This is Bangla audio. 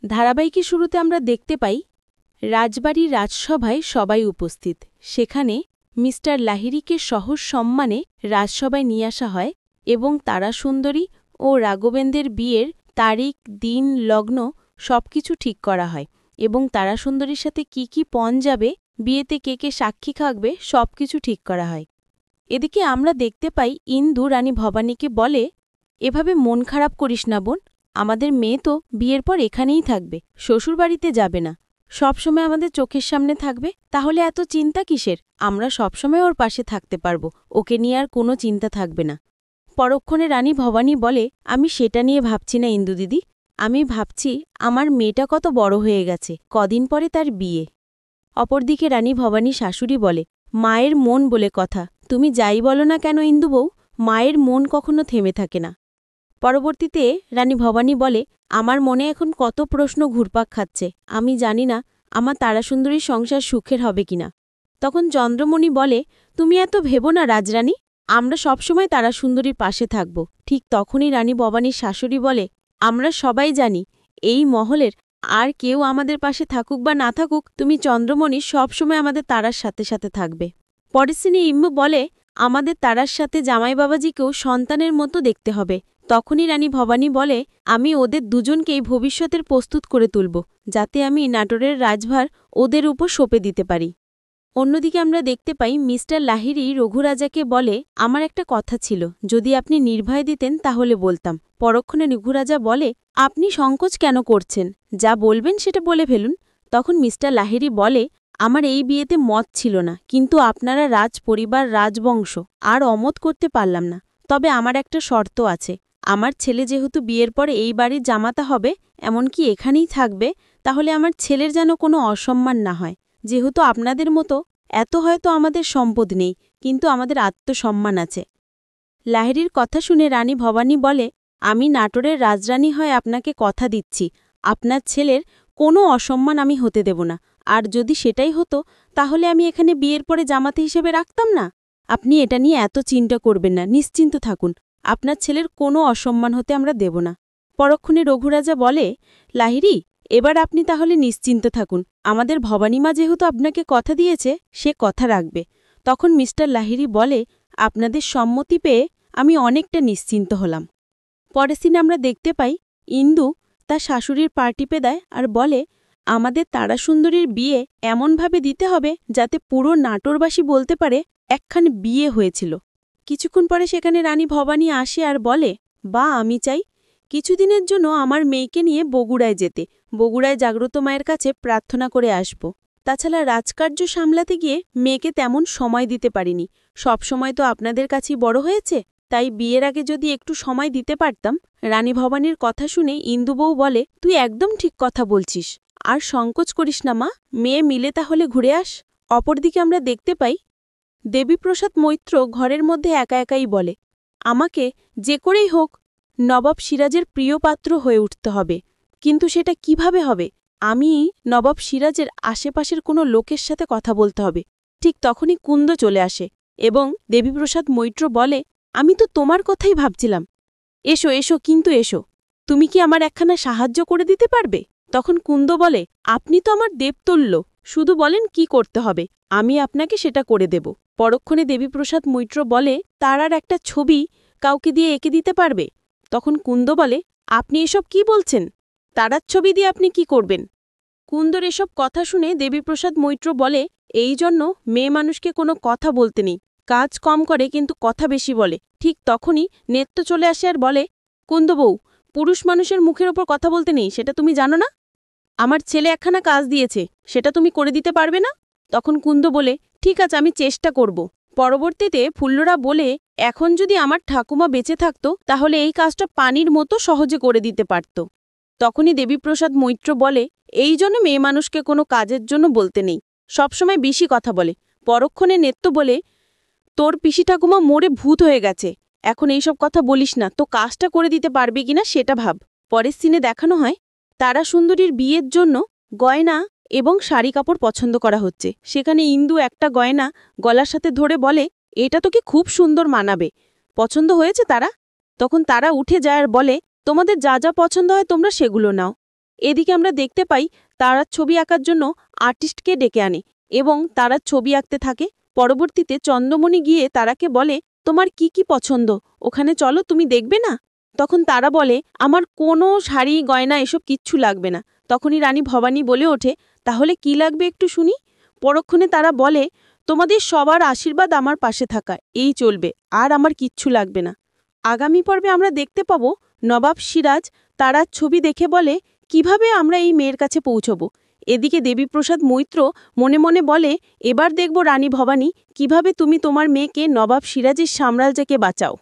ধারাবাহিকের শুরুতে আমরা দেখতে পাই রাজবাড়ির রাজসভায় সবাই উপস্থিত। সেখানে মিস্টার লাহিড়ীকে সহজ সম্মানে রাজসভায় নিয়ে আসা হয় এবং তারাসুন্দরী ও রাঘবেন্দ্রের বিয়ের তারিখ, দিন, লগ্ন সবকিছু ঠিক করা হয় এবং তারাসুন্দরীর সাথে কি কি পণ যাবে, বিয়েতে কে কে সাক্ষী থাকবে সবকিছু ঠিক করা হয়। এদিকে আমরা দেখতে পাই ইন্দু রানী ভবানীকে বলে, এভাবে মন খারাপ করিস না বোন, আমাদের মেয়ে তো বিয়ের পর এখানেই থাকবে, শ্বশুরবাড়িতে যাবে না, সবসময় আমাদের চোখের সামনে থাকবে। তাহলে এত চিন্তা কিসের? আমরা সবসময় ওর পাশে থাকতে পারব, ওকে নিয়ে আর কোনো চিন্তা থাকবে না। পরক্ষণে রানী ভবানী বলে, আমি সেটা নিয়ে ভাবছি না ইন্দু দিদি, আমি ভাবছি আমার মেয়েটা কত বড় হয়ে গেছে, কদিন পরে তার বিয়ে। অপরদিকে রানী ভবানী শাশুড়ি বলে, মায়ের মন বলে কথা, তুমি যাই বলো না কেন ইন্দু বউ, মায়ের মন কখনো থেমে থাকে না। পরবর্তীতে রানী ভবানী বলে, আমার মনে এখন কত প্রশ্ন ঘুরপাক খাচ্ছে, আমি জানি না আমার তারাসুন্দরীর সংসার সুখের হবে কিনা। তখন চন্দ্রমণি বলে, তুমি এত ভেবো না রাজরানী, আমরা সবসময় তারাসুন্দরীর পাশে থাকব। ঠিক তখনই রানী ভবানীর শাশুড়ি বলে, আমরা সবাই জানি এই মহলের আর কেউ আমাদের পাশে থাকুক বা না থাকুক, তুমি চন্দ্রমণি সবসময় আমাদের তারার সাথে সাথে থাকবে। পরের সিনে ইম্মু বলে, আমাদের তারার সাথে জামাই বাবাজিকেও সন্তানের মতো দেখতে হবে। তখনই রানী ভবানী বলে, আমি ওদের দুজনকেই ভবিষ্যতের প্রস্তুত করে তুলব, যাতে আমি নাটোরের রাজভার ওদের উপর সঁপে দিতে পারি। অন্যদিকে আমরা দেখতে পাই মিস্টার লাহিড়ী রঘুরাজাকে বলে, আমার একটা কথা ছিল, যদি আপনি নির্ভয় দিতেন তাহলে বলতাম। পরক্ষণে রঘুরাজা বলে, আপনি সংকোচ কেন করছেন, যা বলবেন সেটা বলে ফেলুন। তখন মিস্টার লাহিড়ী বলে, আমার এই বিয়েতে মত ছিল না, কিন্তু আপনারা রাজ পরিবার, রাজবংশ, আর অমত করতে পারলাম না। তবে আমার একটা শর্ত আছে, আমার ছেলে যেহেতু বিয়ের পরে এই বাড়ির জামাতা হবে, এমনকি এখানেই থাকবে, তাহলে আমার ছেলের যেন কোনো অসম্মান না হয়। যেহেতু আপনাদের মতো এত হয়তো আমাদের সম্পদ নেই, কিন্তু আমাদের আত্মসম্মান আছে। লাহিড়ীর কথা শুনে রানী ভবানী বলে, আমি নাটোরের রাজরানী হয়ে আপনাকে কথা দিচ্ছি, আপনার ছেলের কোনো অসম্মান আমি হতে দেব না। আর যদি সেটাই হতো, তাহলে আমি এখানে বিয়ের পরে জামাতা হিসেবে রাখতাম না। আপনি এটা নিয়ে এত চিন্তা করবেন না, নিশ্চিন্ত থাকুন, আপনার ছেলের কোনো অসম্মান হতে আমরা দেব না। পরক্ষণে রঘুরাজা বলে, লাহিড়ী, এবার আপনি তাহলে নিশ্চিন্ত থাকুন, আমাদের ভবানীমা যেহেতু আপনাকে কথা দিয়েছে, সে কথা রাখবে। তখন মিস্টার লাহিড়ী বলে, আপনাদের সম্মতি পেয়ে আমি অনেকটা নিশ্চিন্ত হলাম। পরের সিনে আমরা দেখতে পাই ইন্দু তার শাশুড়ির পা টিপে দেয় আর বলে, আমাদের তারাসুন্দরীর বিয়ে এমনভাবে দিতে হবে যাতে পুরো নাটোরবাসী বলতে পারে একখানে বিয়ে হয়েছিল। কিছুক্ষণ পরে সেখানে রানী ভবানী আসে আর বলে, বা আমি চাই কিছুদিনের জন্য আমার মেয়েকে নিয়ে বগুড়ায় যেতে, বগুড়ায় জাগ্রত মায়ের কাছে প্রার্থনা করে আসব। তাছাড়া রাজকার্য সামলাতে গিয়ে মেয়েকে তেমন সময় দিতে পারিনি, সব সময় তো আপনাদের কাছেই বড় হয়েছে, তাই বিয়ের আগে যদি একটু সময় দিতে পারতাম। রানী ভবানীর কথা শুনে ইন্দুবউ বলে, তুই একদম ঠিক কথা বলছিস, আর সংকোচ করিস না মা, মেয়ে মিলে তাহলে ঘুরে আস। অপরদিকে আমরা দেখতে পাই দেবীপ্রসাদ মৈত্র ঘরের মধ্যে একা একাই বলে, আমাকে যে করেই হোক নবাব সিরাজের প্রিয় পাত্র হয়ে উঠতে হবে, কিন্তু সেটা কিভাবে হবে? আমি নবাব সিরাজের আশেপাশের কোনো লোকের সাথে কথা বলতে হবে। ঠিক তখনই কুন্দ চলে আসে এবং দেবীপ্রসাদ মৈত্র বলে, আমি তো তোমার কথাই ভাবছিলাম, এসো এসো, কিন্তু এসো, তুমি কি আমার একখানা সাহায্য করে দিতে পারবে? তখন কুন্দ বলে, আপনি তো আমার দেবতুল্য, শুধু বলেন কি করতে হবে, আমি আপনাকে সেটা করে দেব। পরক্ষণে দেবীপ্রসাদ মৈত্র বলে, তার আর একটা ছবি কাউকে দিয়ে এঁকে দিতে পারবে? তখন কুন্দ বলে, আপনি এসব কি বলছেন, তারার ছবি দিয়ে আপনি কি করবেন? কুন্দর এসব কথা শুনে দেবীপ্রসাদ মৈত্র বলে, এই জন্য মেয়ে মানুষকে কোনো কথা বলতে নেই, কাজ কম করে কিন্তু কথা বেশি বলে। ঠিক তখনই নেত্য চলে আসে আর বলে, কুন্দ বউ, পুরুষ মানুষের মুখের ওপর কথা বলতে নেই, সেটা তুমি জানো না? আমার ছেলে একখানা কাজ দিয়েছে, সেটা তুমি করে দিতে পারবে না? তখন কুন্দ বলে, ঠিক আছে, আমি চেষ্টা করব। পরবর্তীতে ফুল্লরা বলে, এখন যদি আমার ঠাকুমা বেঁচে থাকত, তাহলে এই কাজটা পানির মতো সহজে করে দিতে পারত। তখনই দেবীপ্রসাদ মৈত্র বলে, এই জন্য মেয়ে মানুষকে কোনো কাজের জন্য বলতে নেই, সবসময় বেশি কথা বলে। পরক্ষণে নেত্য বলে, তোর পিসি ঠাকুমা মরে ভূত হয়ে গেছে, এখন এইসব কথা বলিস না, তো কাজটা করে দিতে পারবে কিনা সেটা ভাব। পরের সিনে দেখানো হয় তারাসুন্দরীর বিয়ের জন্য গয়না এবং শাড়ি কাপড় পছন্দ করা হচ্ছে। সেখানে ইন্দু একটা গয়না গলার সাথে ধরে বলে, এটা তোকে খুব সুন্দর মানাবে, পছন্দ হয়েছে তারা? তখন তারা উঠে যায় আর বলে, তোমাদের যা যা পছন্দ হয় তোমরা সেগুলো নাও। এদিকে আমরা দেখতে পাই তারা ছবি আঁকার জন্য আর্টিস্টকে ডেকে আনে এবং তারা ছবি আঁকতে থাকে। পরবর্তীতে চন্দ্রমণি গিয়ে তারাকে বলে, তোমার কি কি পছন্দ, ওখানে চলো, তুমি দেখবে না? তখন তারা বলে, আমার কোনো শাড়ি গয়না এসব কিচ্ছু লাগবে না। তখনই রানী ভবানী বলে ওঠে, তাহলে কি লাগবে একটু শুনি। পরক্ষণে তারা বলে, তোমাদের সবার আশীর্বাদ আমার পাশে থাকা, এই চলবে, আর আমার কিচ্ছু লাগবে না। আগামী পর্বে আমরা দেখতে পাব নবাব সিরাজ তারার ছবি দেখে বলে, কিভাবে আমরা এই মেয়ের কাছে পৌঁছব। এদিকে দেবীপ্রসাদ মৈত্র মনে মনে বলে, এবার দেখব রানী ভবানী কিভাবে তুমি তোমার মেয়েকে নবাব সিরাজের সাম্রাজ্যকে বাঁচাও।